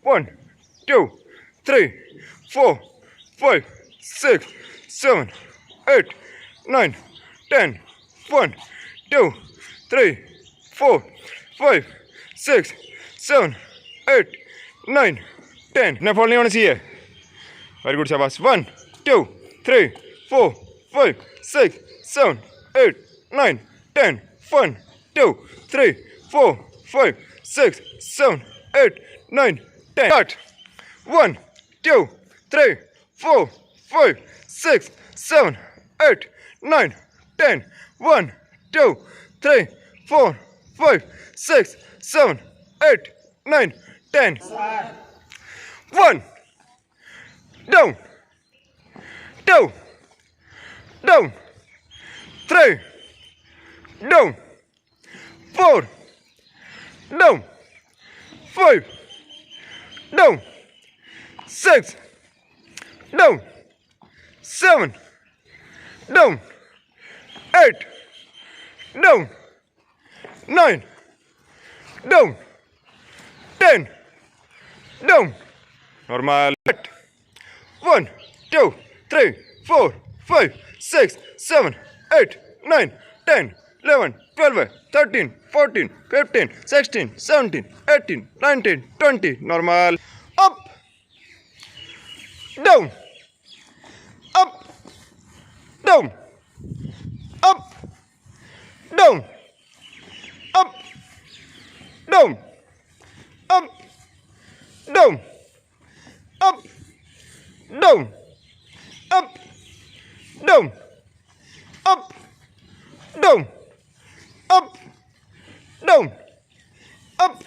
1, 2, 3, 4, 5, 6, 7, 8, 9, 10. 1, 2, 3, 4, 5, 6, 7, 8, 9, 10. Now fall on here. Very good, Shabas. 1, 2, 3, 4, 5, 6, 7, 8, 9, 10. 1, 2, 3, 4, 5, 6, 7, 8, 9, 10. Start. 1, 2, 3, 4, 5, 6, 7, 8, 9, 10. 1, 2, 3, 4, 5, 6, 7, 8, 9, 10. 1, down, 2, down, 3, down, 4, down, 5, down, 6, down, 7, down, 8, down, 9, down, 10, down. Normal. 1, 2, 3, 4, 5, 6, 7, 8, 9, 10, 11, 12, 13, 14, 15, 16, 17, 18, 19, 20. Normal. Up, down, up, down, up, down, up, down, up, down, up, down, up, down, up, down, up, down, up,